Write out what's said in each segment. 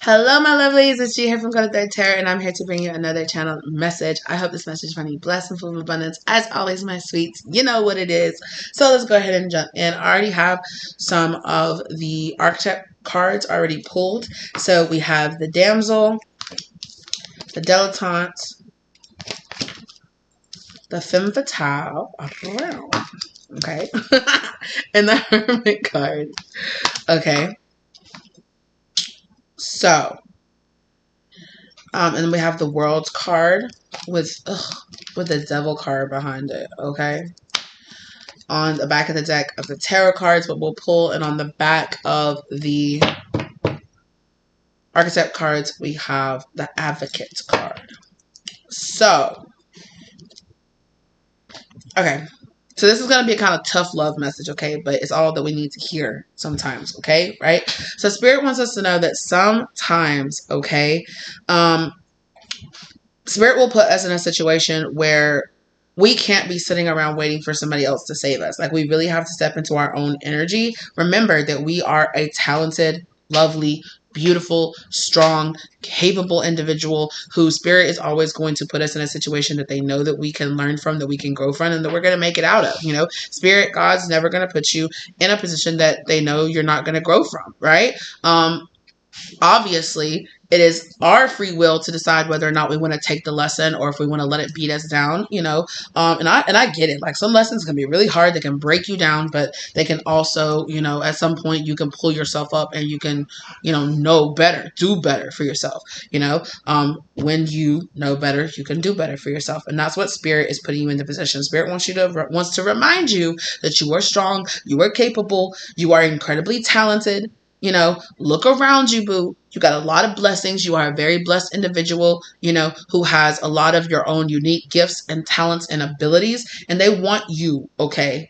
Hello, my lovelies. It's G here from Color Thread Tarot, and I'm here to bring you another channel message. I hope this message finds you blessed and full of abundance. As always, my sweets, you know what it is. So let's go ahead and jump in. I already have some of the archetype cards already pulled. So we have the Damsel, the Dilettante, the Femme Fatale, okay, and the Hermit card. Okay, so. And then we have the World card with the Devil card behind it, okay? On the back of the deck of the tarot cards, what we'll pull, and on the back of the archetype cards, we have the Advocate card. So, okay. So this is going to be a kind of tough love message, okay? But it's all that we need to hear sometimes, okay? Right? So Spirit wants us to know that sometimes, okay, Spirit will put us in a situation where we can't be sitting around waiting for somebody else to save us. Like, we really have to step into our own energy. Remember that we are a talented, lovely, beautiful, strong, capable individual whose Spirit is always going to put us in a situation that they know that we can learn from, that we can grow from, and that we're going to make it out of. You know, Spirit, God's never going to put you in a position that they know you're not going to grow from, right? Obviously, it is our free will to decide whether or not we want to take the lesson or if we want to let it beat us down, you know. And I get it. Like, some lessons can be really hard. They can break you down, but they can also, you know, at some point you can pull yourself up and you can, you know better, do better for yourself. You know, when you know better, you can do better for yourself. And that's what Spirit is putting you in the position. Spirit wants to remind you that you are strong, you are capable, you are incredibly talented. You know, look around you, boo. You got a lot of blessings. You are a very blessed individual, you know, who has a lot of your own unique gifts and talents and abilities. And they want you, okay?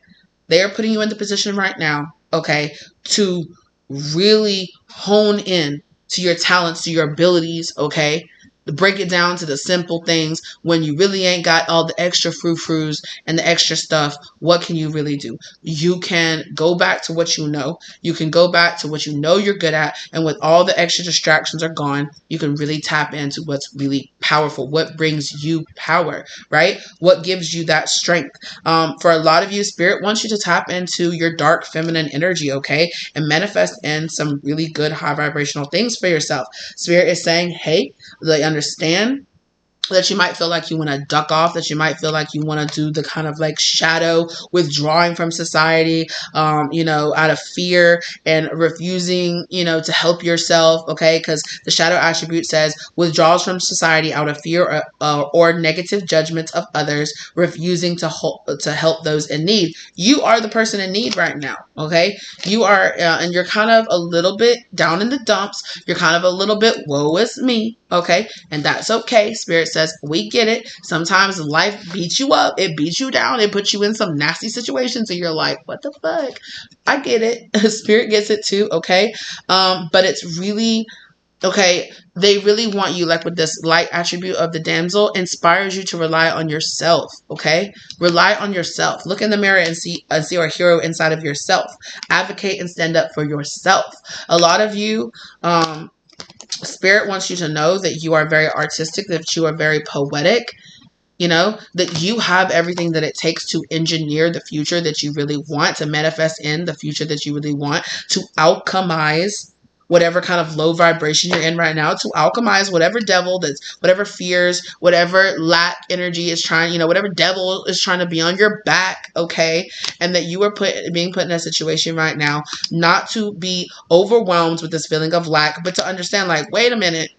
They are putting you in the position right now, okay, to really hone in to your talents, to your abilities, okay? To break it down to the simple things. When you really ain't got all the extra frou-frous and the extra stuff, what can you really do? You can go back to what you know. You can go back to what you know you're good at. And with all the extra distractions are gone, you can really tap into what's really powerful. What brings you power, right? What gives you that strength? For a lot of you, Spirit wants you to tap into your dark feminine energy, okay? And manifest in some really good high vibrational things for yourself. Spirit is saying, hey, they understand that you might feel like you want to duck off, that you might feel like you want to do the kind of like shadow withdrawing from society, you know, out of fear and refusing, you know, to help yourself, okay? Because the shadow attribute says withdraws from society out of fear or negative judgments of others, refusing to help those in need. You are the person in need right now, okay? You are, and you're kind of a little bit down in the dumps. You're kind of a little bit, woe is me, okay? And that's okay. Spirit says, we get it. Sometimes life beats you up. It beats you down. It puts you in some nasty situations and you're like, what the fuck? I get it. Spirit gets it too, okay? But it's really, okay, they really want you, like with this light attribute of the damsel, inspires you to rely on yourself, okay? Rely on yourself. Look in the mirror and see your hero inside of yourself. Advocate and stand up for yourself. A lot of you, Spirit wants you to know that you are very artistic, that you are very poetic, you know, that you have everything that it takes to engineer the future that you really want, to manifest in the future that you really want, to alchemize whatever kind of low vibration you're in right now, to alchemize whatever devil whatever fears, whatever lack energy is trying, you know, whatever devil is trying to be on your back, okay? And that you are being put in a situation right now not to be overwhelmed with this feeling of lack, but to understand, like, wait a minute,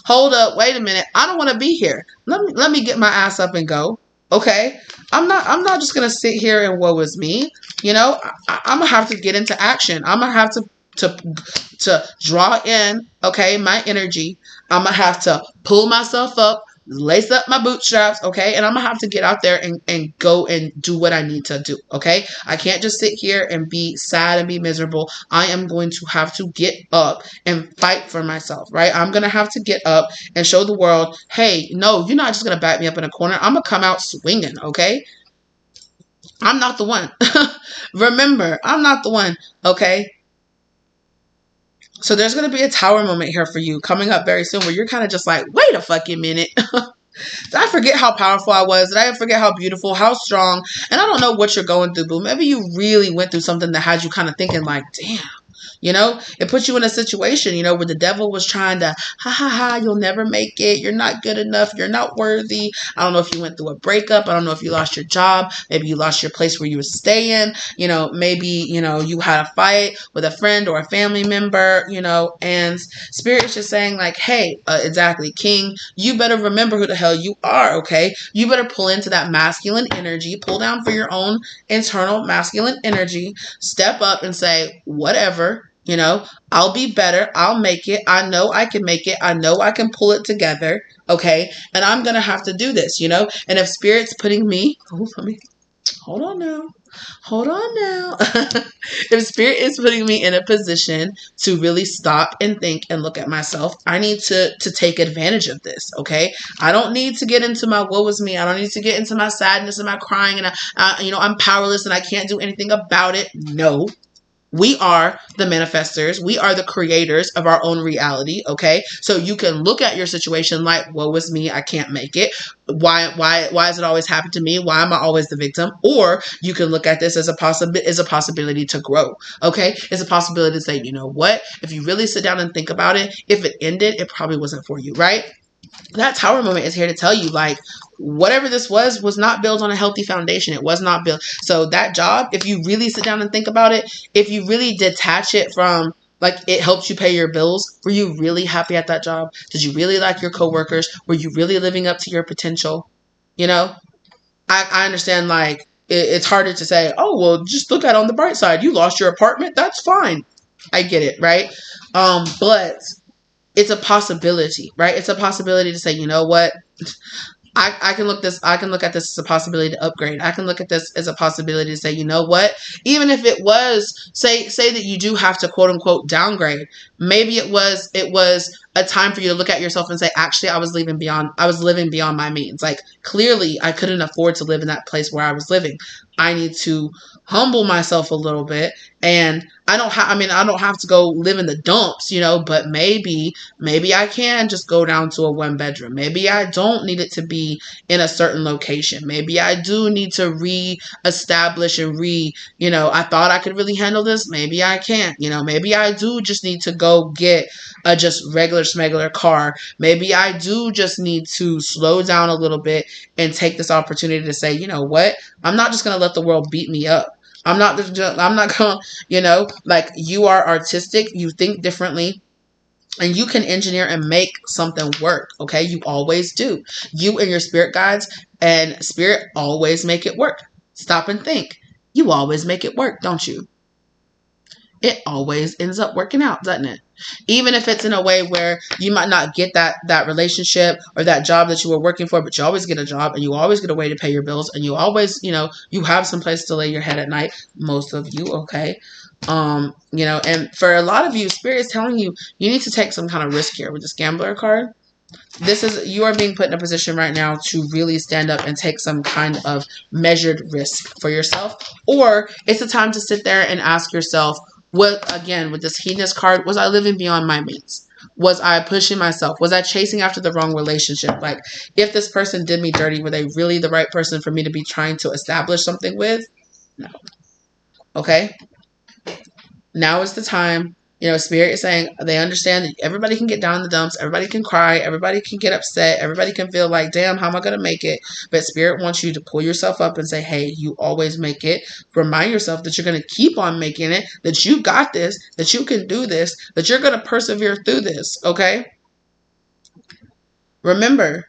hold up, wait a minute, I don't want to be here. Let me get my ass up and go. Okay, I'm not just gonna sit here and woe is me. You know, I'm gonna have to get into action. I'm gonna have to draw in, okay, my energy. I'm gonna have to pull myself up, lace up my bootstraps, okay, and I'm gonna have to get out there and go and do what I need to do, okay? I can't just sit here and be sad and be miserable. I am going to have to get up and fight for myself, right? I'm gonna have to get up and show the world, hey, no, you're not just gonna back me up in a corner. I'm gonna come out swinging, okay? I'm not the one. Remember, I'm not the one, okay? So there's going to be a tower moment here for you coming up very soon where you're kind of just like, wait a fucking minute. Did I forget how powerful I was? Did I forget how beautiful, how strong? And I don't know what you're going through, but maybe you really went through something that had you kind of thinking like, damn. It puts you in a situation, where the devil was trying to, you'll never make it. You're not good enough. You're not worthy. I don't know if you went through a breakup. I don't know if you lost your job. Maybe you lost your place where you were staying. Maybe, you had a fight with a friend or a family member, and Spirit is just saying like, hey, exactly, King, you better remember who the hell you are, okay? You better pull into that masculine energy, pull down for your own internal masculine energy, step up and say, whatever. I'll be better. I'll make it. I know I can make it. I know I can pull it together. Okay. And I'm going to have to do this, and if Spirit's putting me, hold on now. If Spirit is putting me in a position to really stop and think and look at myself, I need to take advantage of this. Okay. I don't need to get into my woe is me. I don't need to get into my sadness and my crying and I'm powerless and I can't do anything about it. No. We are the manifestors. We are the creators of our own reality. Okay. So you can look at your situation like, woe is me. I can't make it. Why does it always happen to me? Why am I always the victim? Or you can look at this as a possibility to grow. Okay. It's a possibility to say, you know what? If you really sit down and think about it, if it ended, it probably wasn't for you. Right. That tower moment is here to tell you, like, whatever this was not built on a healthy foundation. It was not built. So that job, if you really sit down and think about it, if you really detach it from, like, it helps you pay your bills, were you really happy at that job? Did you really like your coworkers? Were you really living up to your potential? I understand, like, it's harder to say, oh, well, just look at it on the bright side. You lost your apartment. That's fine. I get it, right? But it's a possibility, right? It's a possibility to say, you know what? I can look at this as a possibility to upgrade. I can look at this as a possibility to say, you know what? Even if it was, say that you do have to quote unquote downgrade, maybe it was a time for you to look at yourself and say, actually, I was living beyond my means. Like, clearly I couldn't afford to live in that place where I was living. I need to humble myself a little bit, and I don't have to go live in the dumps, but maybe I can just go down to a 1-bedroom. Maybe I don't need it to be in a certain location. Maybe I do need to reestablish and I thought I could really handle this. Maybe I can't, maybe I do just need to go get a just regular smuggler car. Maybe I do just need to slow down a little bit and take this opportunity to say, you know what? I'm not just going to let the world beat me up. I'm not going to, like, you are artistic. You think differently. And you can engineer and make something work. Okay. You always do. You and your spirit guides and Spirit always make it work. Stop and think. You always make it work, don't you? It always ends up working out, doesn't it? Even if it's in a way where you might not get that relationship or that job that you were working for, but you always get a job and you always get a way to pay your bills and you always, you have some place to lay your head at night. Most of you, okay? And for a lot of you, Spirit is telling you, you need to take some kind of risk here with this gambler card. You are being put in a position right now to really stand up and take some kind of measured risk for yourself. Or it's a time to sit there and ask yourself, with this hedonist card, was I living beyond my means? Was I pushing myself? Was I chasing after the wrong relationship? Like, if this person did me dirty, were they really the right person for me to be trying to establish something with? No. Okay? Now is the time. Spirit is saying they understand that everybody can get down in the dumps. Everybody can cry. Everybody can get upset. Everybody can feel like, damn, how am I going to make it? But Spirit wants you to pull yourself up and say, hey, you always make it. Remind yourself that you're going to keep on making it, that you got this, that you can do this, that you're going to persevere through this. Okay? Remember,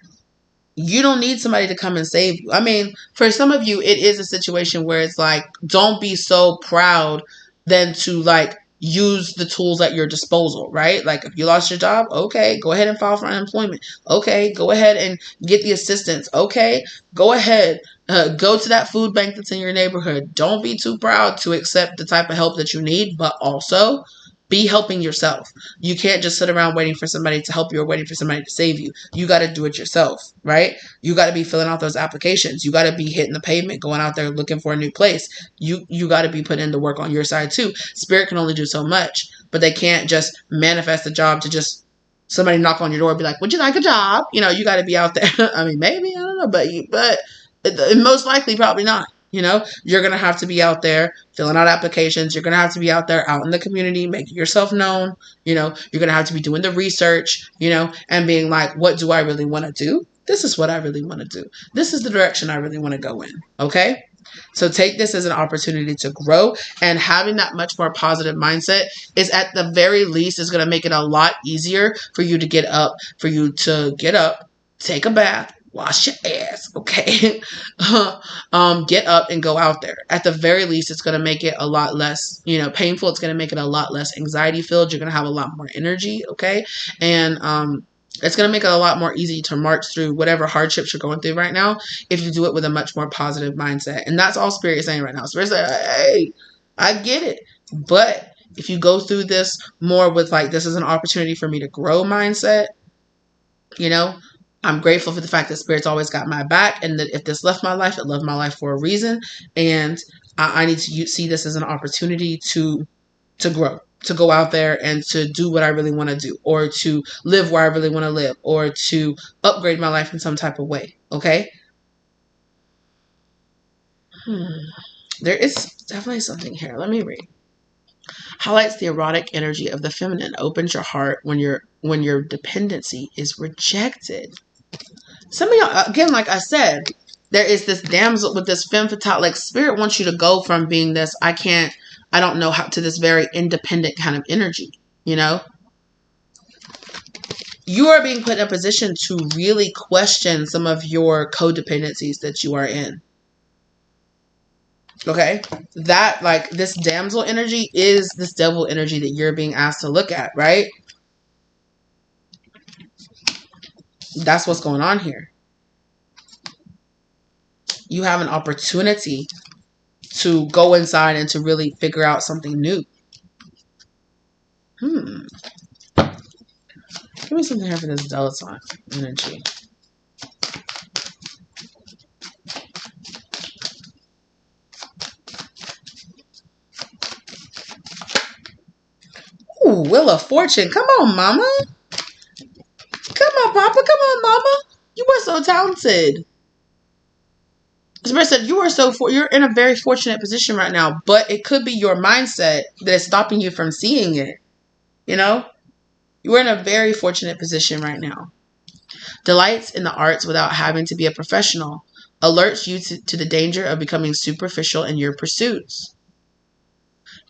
you don't need somebody to come and save you. I mean, for some of you, it is a situation where it's like, don't be so proud than to, like, use the tools at your disposal, right? Like, if you lost your job, okay, go ahead and file for unemployment. Okay, go ahead and get the assistance. Okay, go ahead, go to that food bank that's in your neighborhood. Don't be too proud to accept the type of help that you need, but also Be helping yourself. You can't just sit around waiting for somebody to help you or waiting for somebody to save you. You got to do it yourself, right? You got to be filling out those applications. You got to be hitting the pavement, going out there looking for a new place. You got to be putting in the work on your side too. Spirit can only do so much, but they can't just manifest a job to just somebody knock on your door and be like, would you like a job? You know, you got to be out there. I mean, maybe, I don't know, but most likely probably not. You know, you're going to have to be out there filling out applications. You're going to have to be out there out in the community, making yourself known. You know, you're going to have to be doing the research, you know, and being like, what do I really want to do? This is what I really want to do. This is the direction I really want to go in. Okay. So take this as an opportunity to grow, and having that much more positive mindset is at the very least is going to make it a lot easier for you to get up, take a bath, wash your ass, okay? Get up and go out there. At the very least, it's going to make it a lot less, you know, painful. It's going to make it a lot less anxiety filled. You're going to have a lot more energy, okay? And it's going to make it a lot more easy to march through whatever hardships you're going through right now if you do it with a much more positive mindset. And that's all Spirit is saying right now. Spirit's like, hey, I get it. But if you go through this more with like, this is an opportunity for me to grow mindset, you know, I'm grateful for the fact that Spirit's always got my back, and that if this left my life, it left my life for a reason. And I need to see this as an opportunity to grow, to go out there and to do what I really want to do, or to live where I really want to live, or to upgrade my life in some type of way. Okay. There is definitely something here. Let me read. Highlights the erotic energy of the feminine. Opens your heart when your dependency is rejected. Some of y'all, again, like I said, there is this damsel with this femme fatale. Like Spirit wants you to go from being this, I don't know how, to this very independent kind of energy, you know? You are being put in a position to really question some of your codependencies that you are in. Okay? That, like, this damsel energy is this devil energy that you're being asked to look at, right? That's what's going on here. You have an opportunity to go inside and to really figure out something new. Give me something here for this Dilettante energy. Ooh, Wheel of Fortune. Come on, mama. Come on, papa. Come on, mama. You are so talented. Spirit said you're in a very fortunate position right now, but it could be your mindset that is stopping you from seeing it. You know? You are in a very fortunate position right now. Delights in the arts without having to be a professional. Alerts you to the danger of becoming superficial in your pursuits.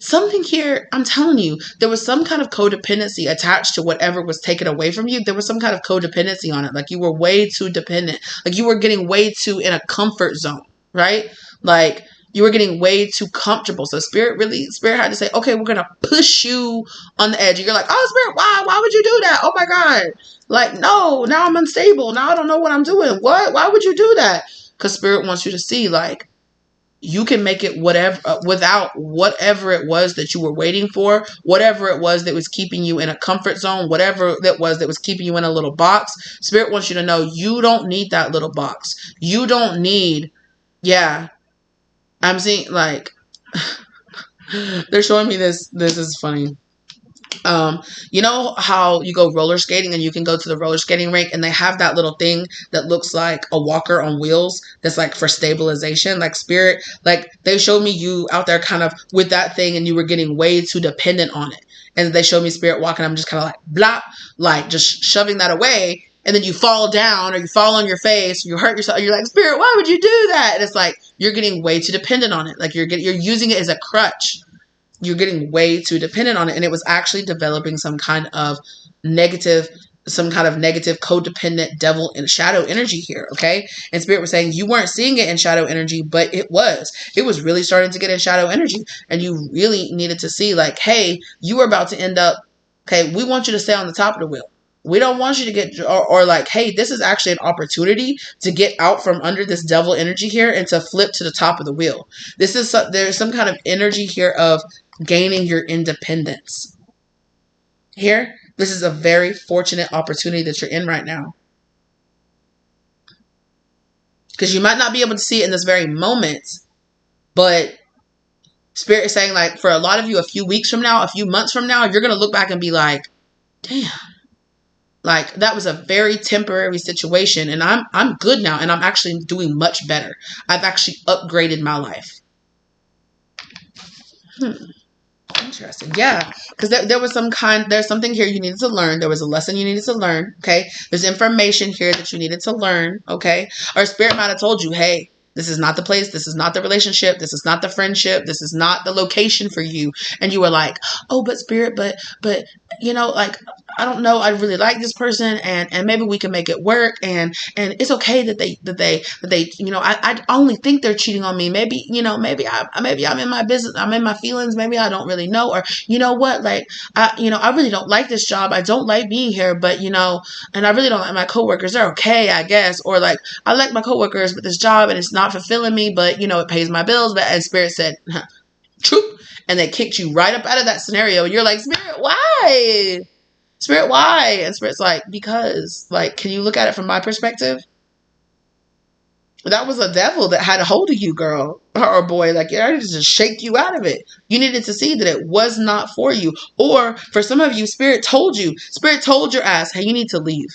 Something here, I'm telling you, there was some kind of codependency attached to whatever was taken away from you. There was some kind of codependency on it. Like you were way too dependent. Like you were getting way too in a comfort zone, right? Like you were getting way too comfortable. So Spirit had to say, okay, we're going to push you on the edge. And you're like, oh, Spirit, why would you do that? Oh my God. Like, no, now I'm unstable. Now I don't know what I'm doing. What? Why would you do that? Because Spirit wants you to see, like, you can make it whatever, without whatever it was that you were waiting for, whatever it was that was keeping you in a comfort zone, whatever that was keeping you in a little box. Spirit wants you to know you don't need that little box. You don't need, I'm seeing, like, they're showing me this. This is funny. You know how you go roller skating and you can go to the roller skating rink and they have that little thing that looks like a walker on wheels that's like for stabilization, like Spirit, like they showed me you out there kind of with that thing and you were getting way too dependent on it. And they showed me Spirit walking. I'm just kind of like blah, like just shoving that away. And then you fall down or you fall on your face, or you hurt yourself. You're like, Spirit, why would you do that? And it's like, you're getting way too dependent on it. Like you're using it as a crutch. You're getting way too dependent on it. And it was actually developing some kind of negative codependent devil and shadow energy here. Okay. And Spirit was saying you weren't seeing it in shadow energy, but it was really starting to get in shadow energy. And you really needed to see like, hey, you were about to end up, okay, we want you to stay on the top of the wheel. We don't want you to get, or like, hey, this is actually an opportunity to get out from under this devil energy here and to flip to the top of the wheel. There's some kind of energy here of gaining your independence. Here, this is a very fortunate opportunity that you're in right now. Because you might not be able to see it in this very moment, but Spirit is saying, like, for a lot of you, a few weeks from now, a few months from now, you're going to look back and be like, damn, like, that was a very temporary situation, and I'm good now, and I'm actually doing much better. I've actually upgraded my life. Interesting. Yeah. Because there was there's something here you needed to learn. There was a lesson you needed to learn. Okay. There's information here that you needed to learn. Okay. Or Spirit might have told you, hey, this is not the place. This is not the relationship. This is not the friendship. This is not the location for you. And you were like, oh, but Spirit, but, like, I don't know. I really like this person, and maybe we can make it work. And it's okay that they, I only think they're cheating on me. Maybe, maybe I'm in my business. I'm in my feelings. Maybe I don't really know. Or, you know what? Like, I really don't like this job. I don't like being here, but, and I really don't like my coworkers. They're okay, I guess. Or like, I like my coworkers, but this job, and it's not fulfilling me, but, it pays my bills. But, and Spirit said, troop. And they kicked you right up out of that scenario. And you're like, Spirit, why? Spirit, why? And Spirit's like, because, like, can you look at it from my perspective? That was a devil that had a hold of you, girl or boy. Like, I needed to just shake you out of it. You needed to see that it was not for you. Or for some of you, Spirit told your ass, hey, you need to leave.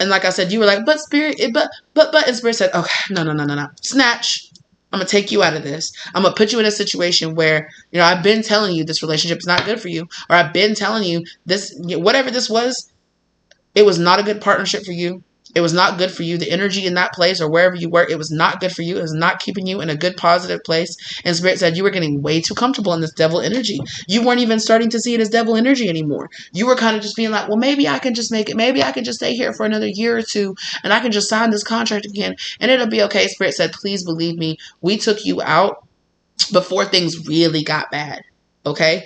And like I said, you were like, but Spirit, and Spirit said, okay, no. Snatch. I'm going to take you out of this. I'm going to put you in a situation where, I've been telling you this relationship is not good for you. Or I've been telling you this, whatever this was, it was not a good partnership for you. It was not good for you. The energy in that place or wherever you were, it was not good for you. It was not keeping you in a good, positive place. And Spirit said you were getting way too comfortable in this devil energy. You weren't even starting to see it as devil energy anymore. You were kind of just being like, well, maybe I can just make it. Maybe I can just stay here for another year or two, and I can just sign this contract again, and it'll be okay. Spirit said, please believe me. We took you out before things really got bad. Okay?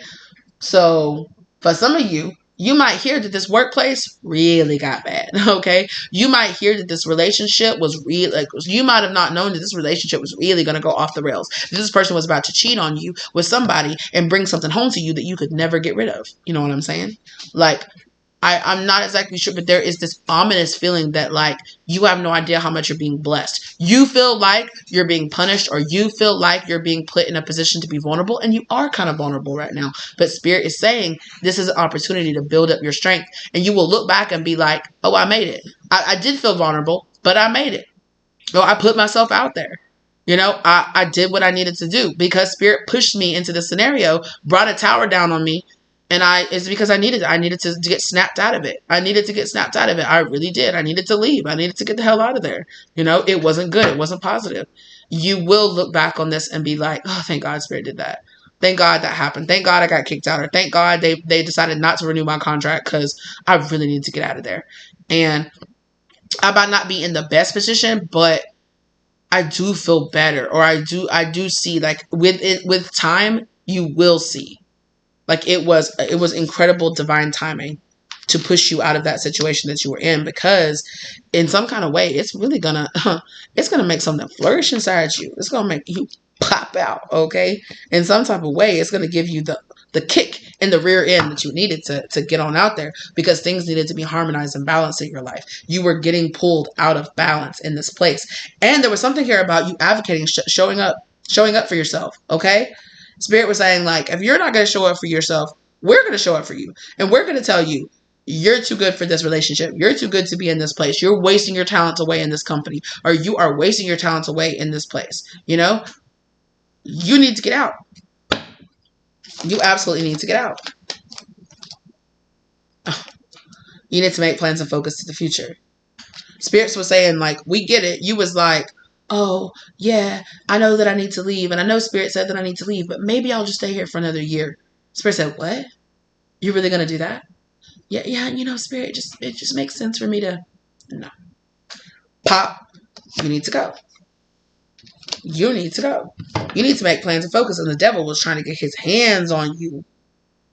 So for some of you, you might hear that this workplace really got bad, okay? You might hear that this relationship was real. Like, you might have not known that this relationship was really going to go off the rails. This person was about to cheat on you with somebody and bring something home to you that you could never get rid of. You know what I'm saying? Like, I'm not exactly sure, but there is this ominous feeling that, like, you have no idea how much you're being blessed. You feel like you're being punished, or you feel like you're being put in a position to be vulnerable, and you are kind of vulnerable right now. But Spirit is saying this is an opportunity to build up your strength, and you will look back and be like, oh, I made it. I did feel vulnerable, but I made it. Oh, I put myself out there. I did what I needed to do because Spirit pushed me into this scenario, brought a tower down on me. And it's because I needed to get snapped out of it. I needed to get snapped out of it. I really did. I needed to leave. I needed to get the hell out of there. It wasn't good. It wasn't positive. You will look back on this and be like, oh, thank God Spirit did that. Thank God that happened. Thank God I got kicked out. Or thank God they decided not to renew my contract because I really needed to get out of there. And I might not be in the best position, but I do feel better. Or I do see, like, with time, you will see. Like, it was incredible divine timing to push you out of that situation that you were in, because in some kind of way, it's really gonna make something flourish inside you. It's gonna make you pop out, okay? In some type of way, it's gonna give you the kick in the rear end that you needed to get on out there, because things needed to be harmonized and balanced in your life. You were getting pulled out of balance in this place. And there was something here about you advocating, showing up for yourself, okay? Spirit was saying, like, if you're not going to show up for yourself, we're going to show up for you. And we're going to tell you, you're too good for this relationship. You're too good to be in this place. You're wasting your talents away in this company. Or you are wasting your talents away in this place. You need to get out. You absolutely need to get out. You need to make plans and focus to the future. Spirits was saying, like, we get it. You was like, oh, yeah, I know that I need to leave. And I know Spirit said that I need to leave, but maybe I'll just stay here for another year. Spirit said, what? You're really going to do that? Yeah, Spirit, it just makes sense for me to, no. Pop, you need to go. You need to go. You need to make plans and focus. And the devil was trying to get his hands on you.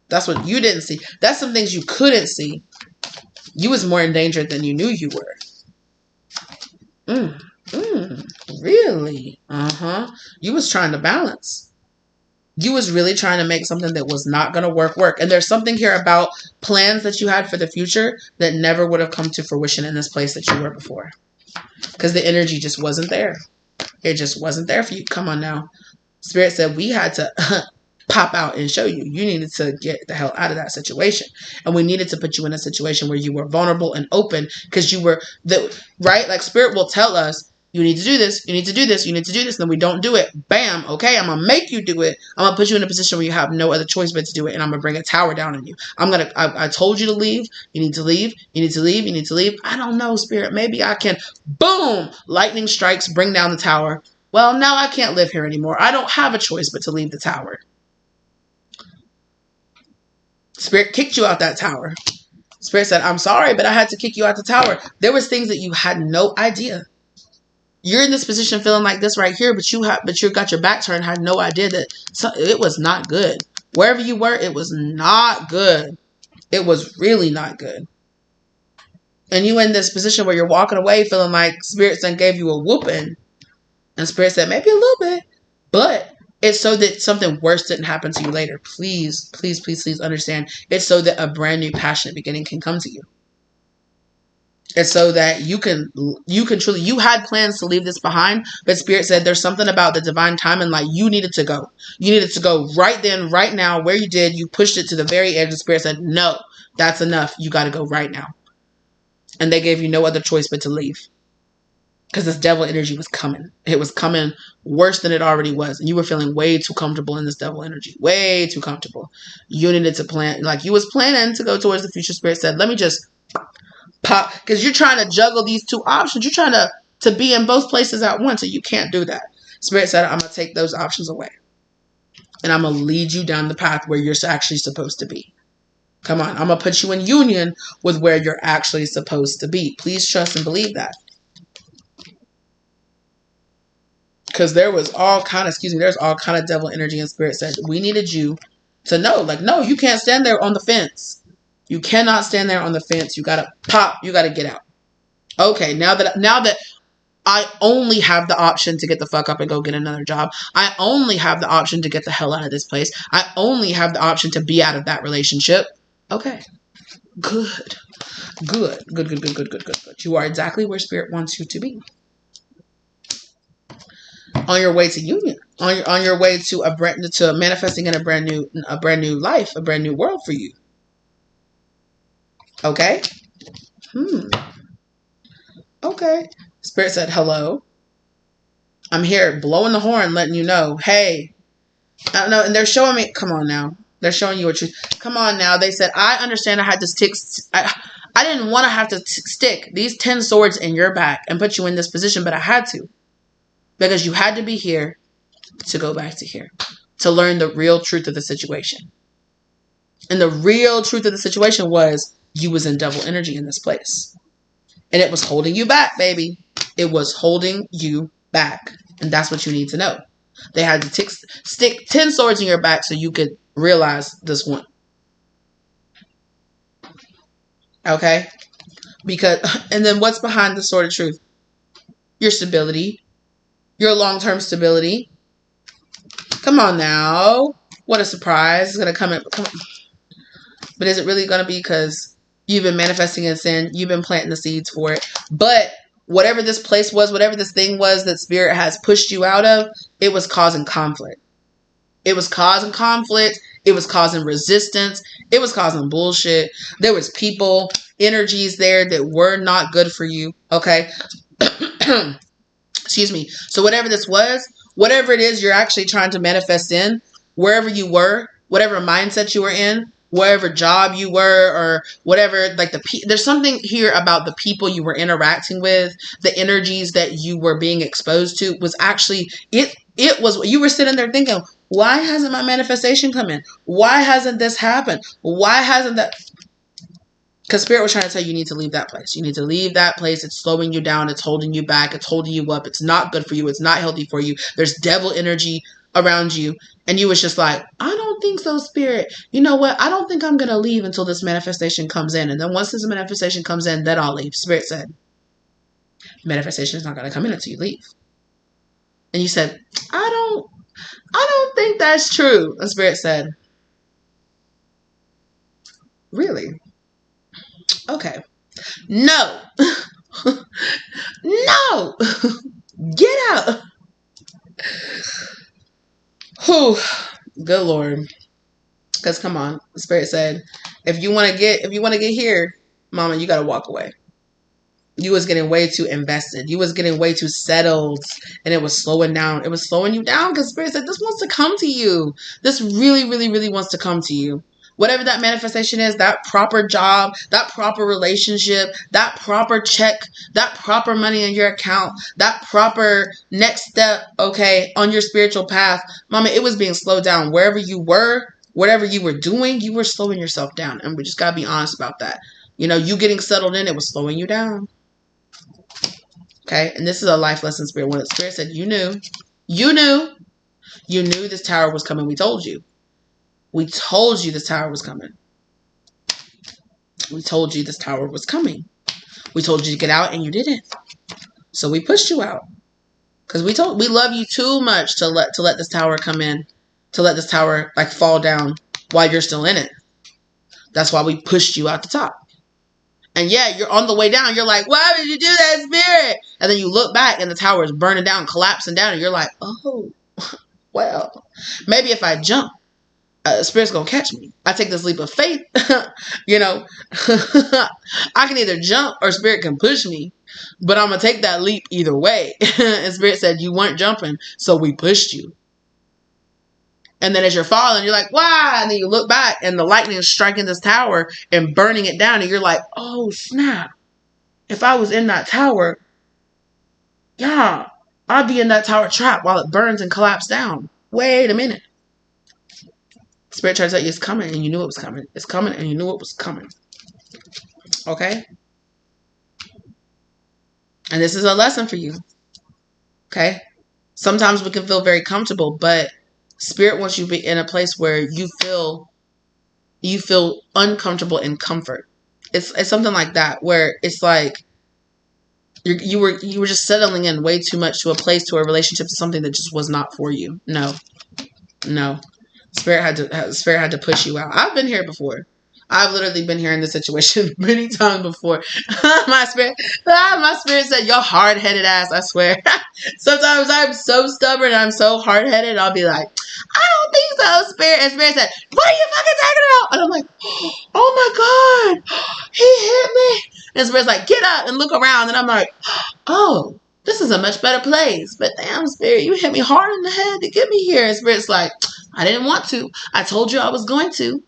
That's what you didn't see. That's some things you couldn't see. You was more in danger than you knew you were. Really? You was trying to balance. You was really trying to make something that was not going to work. And there's something here about plans that you had for the future that never would have come to fruition in this place that you were before. Because the energy just wasn't there. It just wasn't there for you. Come on now. Spirit said we had to pop out and show you. You needed to get the hell out of that situation. And we needed to put you in a situation where you were vulnerable and open because you were, right? Like Spirit will tell us, you need to do this, you need to do this, you need to do this. And then we don't do it. Bam. Okay, I'm going to make you do it. I'm going to put you in a position where you have no other choice but to do it. And I'm going to bring a tower down on you. I told you to leave. You need to leave. You need to leave. You need to leave. I don't know, Spirit. Maybe I can, boom, lightning strikes, bring down the tower. Well, now I can't live here anymore. I don't have a choice but to leave the tower. Spirit kicked you out that tower. Spirit said, I'm sorry, but I had to kick you out the tower. There was things that you had no idea. You're in this position feeling like this right here, but you got your back turned, had no idea that it was not good. Wherever you were, it was not good. It was really not good. And you in this position where you're walking away feeling like Spirit then gave you a whooping. And Spirit said, maybe a little bit, but it's so that something worse didn't happen to you later. Please, please, please, please understand. It's so that a brand new passionate beginning can come to you. It's so that you can truly, you had plans to leave this behind, but Spirit said there's something about the divine time and like you needed to go. You needed to go right then, right now, where you did. You pushed it to the very edge. The Spirit said, no, that's enough. You got to go right now. And they gave you no other choice but to leave. Because this devil energy was coming. It was coming worse than it already was. And you were feeling way too comfortable in this devil energy. Way too comfortable. You needed to plan. Like you was planning to go towards the future. Spirit said, let me just pop. Because you're trying to juggle these two options. You're trying to be in both places at once. And you can't do that. Spirit said, I'm going to take those options away. And I'm going to lead you down the path where you're actually supposed to be. Come on. I'm going to put you in union with where you're actually supposed to be. Please trust and believe that. Because there was all kind of, there's all kind of devil energy, and Spirit said, we needed you to know, like, no, you can't stand there on the fence. You cannot stand there on the fence. You got to pop. You got to get out. Okay. Now that I only have the option to get the fuck up and go get another job. I only have the option to get the hell out of this place. I only have the option to be out of that relationship. Okay. Good. You are exactly where Spirit wants you to be. On your way to union, on your way to manifesting in a brand new life, a brand new world for you. Okay. Okay. Spirit said, hello. I'm here blowing the horn, letting you know, hey, I don't know. And they're showing me, come on now. They're showing you a truth. Come on now. They said, I understand I had to stick. I didn't want to have to stick these 10 swords in your back and put you in this position, but I had to. Because you had to be here to go back to here. To learn the real truth of the situation. And the real truth of the situation was you was in devil energy in this place. And it was holding you back, baby. It was holding you back. And that's what you need to know. They had to stick 10 swords in your back so you could realize this one. Okay? And then what's behind the sword of truth? Your stability. Your long-term stability. Come on now. What a surprise. It's going to come in. But is it really going to be because you've been manifesting in sin? You've been planting the seeds for it. But whatever this place was, whatever this thing was that Spirit has pushed you out of, it was causing conflict. It was causing conflict. It was causing resistance. It was causing bullshit. There was people, energies there that were not good for you. Okay? Excuse me. So whatever this was, whatever it is you're actually trying to manifest in, wherever you were, whatever mindset you were in, whatever job you were, or whatever, like there's something here about the people you were interacting with, the energies that you were being exposed to was actually, it was, you were sitting there thinking, why hasn't my manifestation come in? Why hasn't this happened? Why hasn't that? Because Spirit was trying to tell you, you need to leave that place. You need to leave that place. It's slowing you down. It's holding you back. It's holding you up. It's not good for you. It's not healthy for you. There's devil energy around you. And you was just like, I don't think so, Spirit. You know what? I don't think I'm going to leave until this manifestation comes in. And then once this manifestation comes in, then I'll leave. Spirit said, manifestation is not going to come in until you leave. And you said, I I don't think that's true. The Spirit said, really? Okay. No. No. Get out. Whew. Good Lord. Because come on. The Spirit said, if you want to get here, mama, you got to walk away. You was getting way too invested. You was getting way too settled, and it was slowing down. It was slowing you down because Spirit said this wants to come to you. This really, really, really wants to come to you. Whatever that manifestation is, that proper job, that proper relationship, that proper check, that proper money in your account, that proper next step, okay, on your spiritual path. Mama, it was being slowed down. Wherever you were, whatever you were doing, you were slowing yourself down. And we just got to be honest about that. You know, you getting settled in, it was slowing you down. Okay, and this is a life lesson, Spirit. When the Spirit said, you knew this tower was coming. We told you this tower was coming. We told you this tower was coming. We told you to get out and you didn't. So we pushed you out. Because we love you too much to let this tower come in, to let this tower like fall down while you're still in it. That's why we pushed you out the top. And yeah, you're on the way down. You're like, why did you do that, Spirit? And then you look back and the tower is burning down, collapsing down. And you're like, oh, well, maybe if I jump, Spirit's going to catch me. I take this leap of faith. You know, I can either jump or Spirit can push me. But I'm going to take that leap either way. And Spirit said, you weren't jumping, so we pushed you. And then as you're falling, you're like, wow. And then you look back and the lightning is striking this tower and burning it down. And you're like, oh, snap. If I was in that tower, yeah, I'd be in that tower trapped while it burns and collapses down. Wait a minute. Spirit tried to tell you it's coming and you knew it was coming. It's coming and you knew it was coming. Okay? And this is a lesson for you. Okay? Sometimes we can feel very comfortable, but Spirit wants you to be in a place where you feel uncomfortable in comfort. It's something like that where it's like you were just settling in way too much to a place, to a relationship, to something that just was not for you. No. Spirit had to push you out. I've been here before. I've literally been here in this situation many times before. my spirit said, "You're hard-headed ass." I swear. Sometimes I'm so stubborn and I'm so hard-headed. I'll be like, "I don't think so, Spirit." And Spirit said, "What are you fucking talking about?" And I'm like, "Oh my God, he hit me." And Spirit's like, "Get up and look around." And I'm like, "Oh, this is a much better place." But damn, Spirit, you hit me hard in the head to get me here. And Spirit's like, "I didn't want to. I told you I was going to.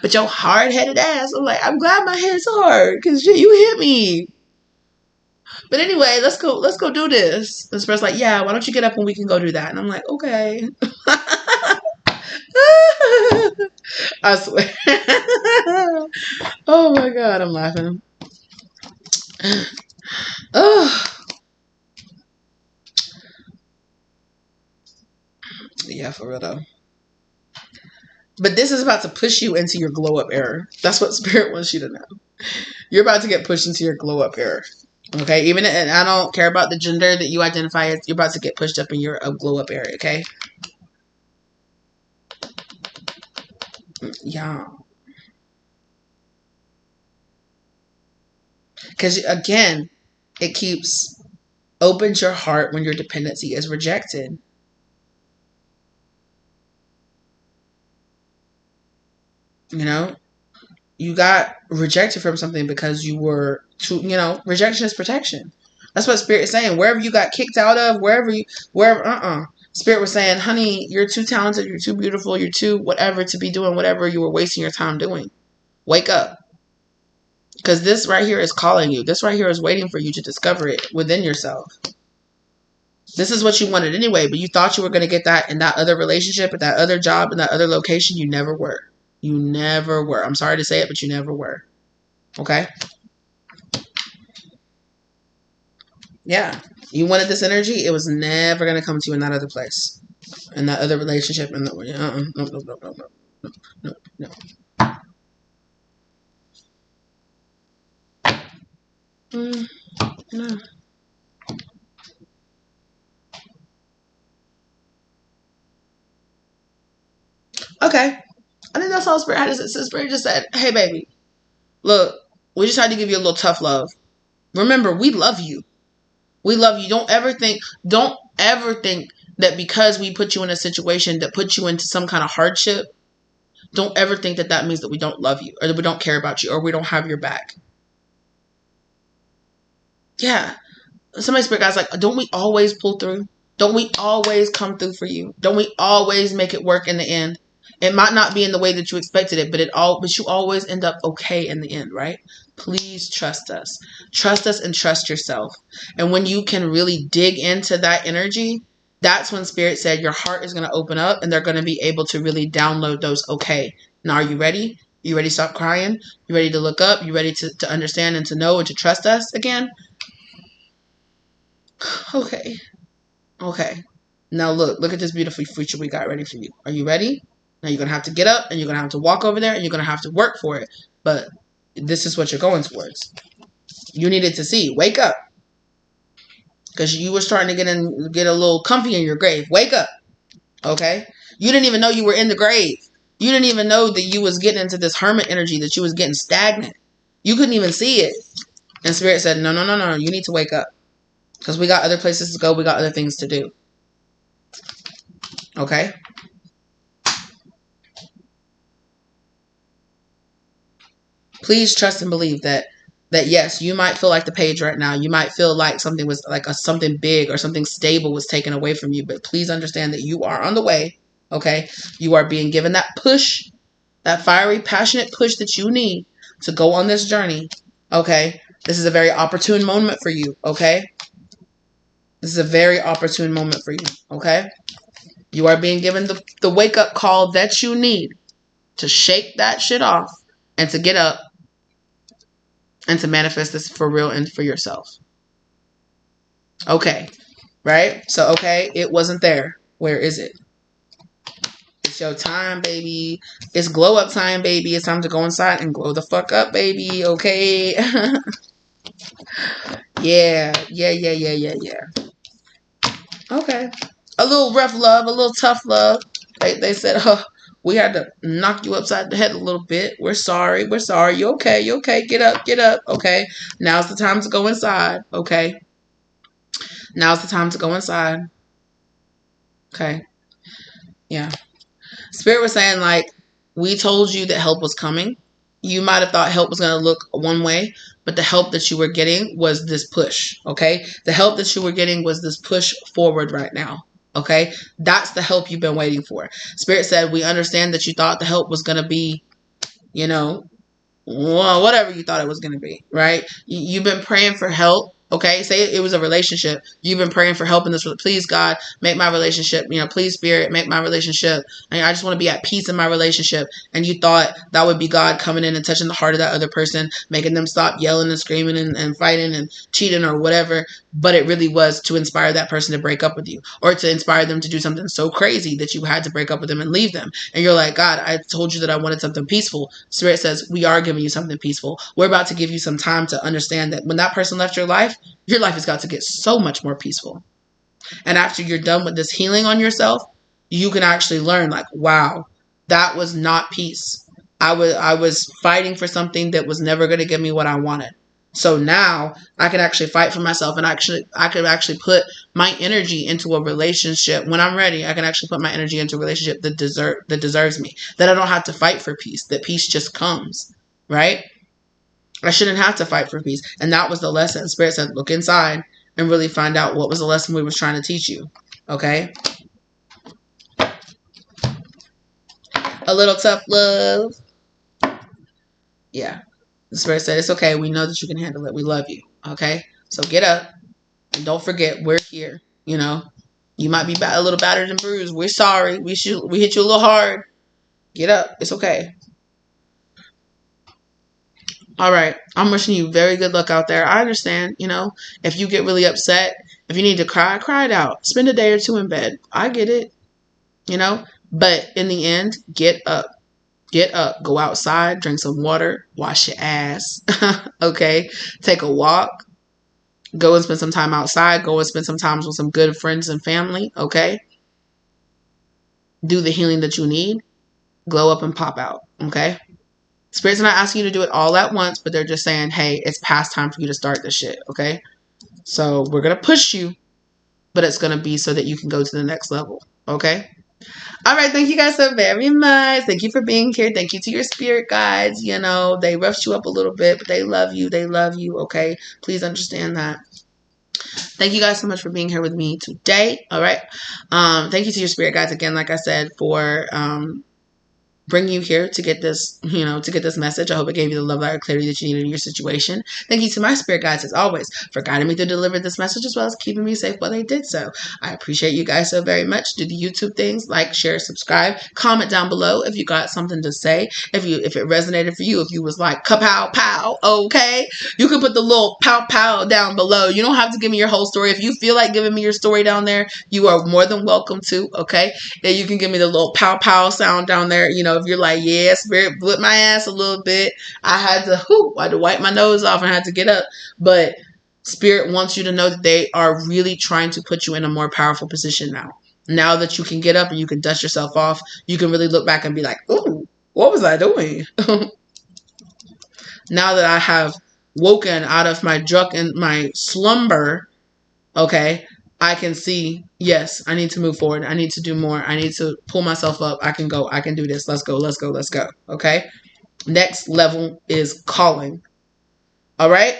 But your hard-headed ass." I'm like, I'm glad my head's hard because you hit me. But anyway, let's go do this. And Spirit's like, yeah, why don't you get up and we can go do that? And I'm like, okay. I swear. Oh my God, I'm laughing. Oh. Yeah, for real though. But this is about to push you into your glow-up era. That's what Spirit wants you to know. You're about to get pushed into your glow-up era. Okay? And I don't care about the gender that you identify as. You're about to get pushed up in your glow-up area. Okay? Yeah. Because, again, it opens your heart when your dependency is rejected. You know? You got rejected from something because you were too, rejection is protection. That's what Spirit is saying. Wherever you got kicked out of, Spirit was saying, honey, you're too talented, you're too beautiful, you're too whatever to be doing whatever you were wasting your time doing. Wake up. Because this right here is calling you. This right here is waiting for you to discover it within yourself. This is what you wanted anyway, but you thought you were going to get that in that other relationship, at that other job, in that other location. You never were. You never were. I'm sorry to say it, but you never were. Okay? Yeah. You wanted this energy. It was never going to come to you in that other place. In that other relationship. No. No. Okay. I think that's all Spirit had to say. So Spirit just said, hey, baby, look, we just had to give you a little tough love. Remember, we love you. We love you. Don't ever think that because we put you in a situation that puts you into some kind of hardship, don't ever think that that means that we don't love you or that we don't care about you or we don't have your back. Yeah. Somebody Spirit God's like, don't we always pull through? Don't we always come through for you? Don't we always make it work in the end? It might not be in the way that you expected it, but you always end up okay in the end, right? Please trust us. Trust us and trust yourself. And when you can really dig into that energy, that's when Spirit said your heart is going to open up and they're going to be able to really download those. Okay, now are you ready? You ready to stop crying? You ready to look up? You ready to understand and to know and to trust us again? Okay. Okay. Now look at this beautiful future we got ready for you. Are you ready? Now you're going to have to get up and you're going to have to walk over there and you're going to have to work for it. But this is what you're going towards. You needed to see. Wake up. Because you were starting to get a little comfy in your grave. Wake up. Okay? You didn't even know you were in the grave. You didn't even know that you was getting into this hermit energy, that you was getting stagnant. You couldn't even see it. And Spirit said, no. You need to wake up. Because we got other places to go. We got other things to do. Okay? Please trust and believe that yes, you might feel like the page right now. You might feel like something was like something big or something stable was taken away from you. But please understand that you are on the way. Okay? You are being given that push, that fiery, passionate push that you need to go on this journey. Okay? This is a very opportune moment for you. Okay? This is a very opportune moment for you. Okay? You are being given the wake-up call that you need to shake that shit off and to get up and to manifest this for real and for yourself. Okay. Right? So, okay, it wasn't there. Where is it? It's your time, baby. It's glow up time, baby. It's time to go inside and glow the fuck up, baby. Okay? Yeah. Okay. A little rough love, a little tough love. They said, we had to knock you upside the head a little bit. We're sorry. You okay. Get up. Okay. Now's the time to go inside. Okay. Now's the time to go inside. Okay. Yeah. Spirit was saying, like, we told you that help was coming. You might have thought help was going to look one way, but the help that you were getting was this push. Okay. The help that you were getting was this push forward right now. Okay, that's the help you've been waiting for. Spirit said, we understand that you thought the help was going to be, well, whatever you thought it was going to be, right? You've been praying for help. Okay, say it was a relationship. You've been praying for help in this. Please, God, make my relationship, please, Spirit, make my relationship. I just want to be at peace in my relationship. And you thought that would be God coming in and touching the heart of that other person, making them stop yelling and screaming and fighting and cheating or whatever. But it really was to inspire that person to break up with you, or to inspire them to do something so crazy that you had to break up with them and leave them. And you're like, God, I told you that I wanted something peaceful. Spirit says, we are giving you something peaceful. We're about to give you some time to understand that when that person left your life has got to get so much more peaceful. And after you're done with this healing on yourself, you can actually learn, like, wow, that was not peace. I was fighting for something that was never going to give me what I wanted. So now I can actually fight for myself, and I could actually put my energy into a relationship. When I'm ready, I can actually put my energy into a relationship that deserves me, that I don't have to fight for peace, that peace just comes, right? I shouldn't have to fight for peace. And that was the lesson. Spirit said, look inside and really find out what was the lesson we was trying to teach you. Okay? A little tough love. Yeah. The Spirit said, it's okay. We know that you can handle it. We love you. Okay? So get up. And don't forget, we're here. You might be a little battered and bruised. We're sorry. We hit you a little hard. Get up. It's okay. All right. I'm wishing you very good luck out there. I understand, if you get really upset, if you need to cry it out. Spend a day or two in bed. I get it, but in the end, get up. Get up. Go outside, drink some water, wash your ass. Okay. Take a walk. Go and spend some time outside. Go and spend some time with some good friends and family. Okay. Do the healing that you need. glow up and pop out. Okay. Spirits are not asking you to do it all at once, but they're just saying, hey, it's past time for you to start this shit. Okay. So we're going to push you, but it's going to be so that you can go to the next level. Okay. All right. Thank you guys so very much. Thank you for being here. Thank you to your spirit guides. You know, they roughed you up a little bit, but they love you. They love you. Okay. Please understand that. Thank you guys so much for being here with me today. All right. Thank you to your spirit guides again, like I said, for bring you here to get this, to get this message. I hope it gave you the love, light, or clarity that you needed in your situation. Thank you to my spirit guides, as always, for guiding me to deliver this message, as well as keeping me safe while they did so. I appreciate you guys so very much. Do the YouTube things, like, share, subscribe, comment down below if you got something to say. If it resonated for you, if you was like, kapow, pow, okay, you can put the little pow, pow down below. You don't have to give me your whole story. If you feel like giving me your story down there, you are more than welcome to, okay? And you can give me the little pow, pow sound down there, if you're like, yeah, spirit whipped my ass a little bit. I had to wipe my nose off and had to get up. But spirit wants you to know that they are really trying to put you in a more powerful position now. Now that you can get up and you can dust yourself off, you can really look back and be like, ooh, what was I doing? Now that I have woken out of my slumber, okay, I can see, yes, I need to move forward. I need to do more. I need to pull myself up. I can go. I can do this. Let's go. Let's go. Let's go. Okay. Next level is calling. All right.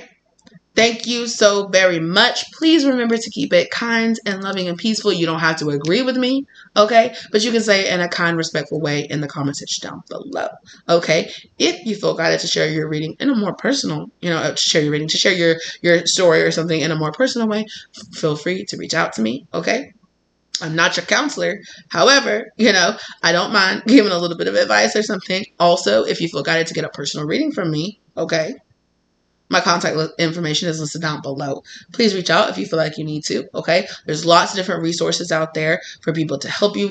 Thank you so very much. Please remember to keep it kind and loving and peaceful. You don't have to agree with me, okay? But you can say it in a kind, respectful way in the comment section down below, okay? If you feel guided to share your reading in a more personal, to share your story or something in a more personal way, feel free to reach out to me, okay? I'm not your counselor. However, I don't mind giving a little bit of advice or something. Also, if you feel guided to get a personal reading from me, okay? My contact information is listed down below. Please reach out if you feel like you need to, okay? There's lots of different resources out there for people to help you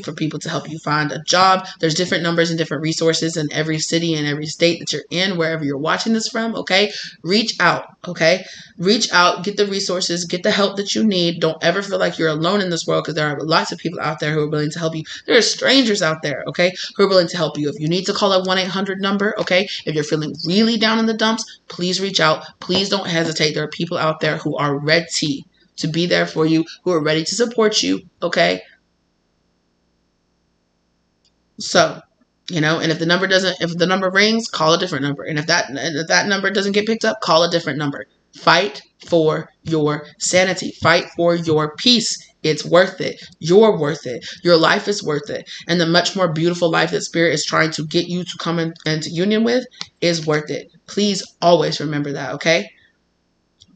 find a job. There's different numbers and different resources in every city and every state that you're in, wherever you're watching this from, okay? Reach out, okay? Reach out, get the resources, get the help that you need. Don't ever feel like you're alone in this world, because there are lots of people out there who are willing to help you. There are strangers out there, okay, who are willing to help you. If you need to call a 1-800 number, okay? If you're feeling really down in the dumps, please reach out. Please don't hesitate. There are people out there who are ready to be there for you, who are ready to support you, okay? So, and if the number rings, call a different number. And if that number doesn't get picked up, call a different number. Fight for your sanity. Fight for your peace. It's worth it. You're worth it. Your life is worth it. And the much more beautiful life that Spirit is trying to get you to come into union with is worth it. Please always remember that, okay?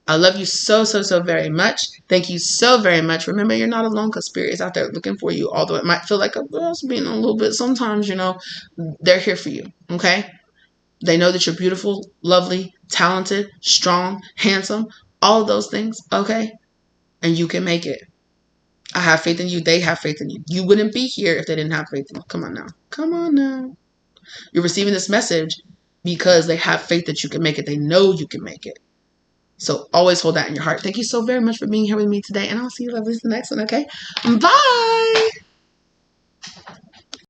I love you so, so, so very much. Thank you so very much. Remember, you're not alone, because Spirit is out there looking for you. Although it might feel like a girl's being a little bit sometimes, they're here for you, okay? They know that you're beautiful, lovely, talented, strong, handsome, all of those things, okay? And you can make it. I have faith in you. They have faith in you. You wouldn't be here if they didn't have faith in you. Come on now. Come on now. You're receiving this message because they have faith that you can make it. They know you can make it. So always hold that in your heart. Thank you so very much for being here with me today. And I'll see you lovelies in the next one, okay? Bye!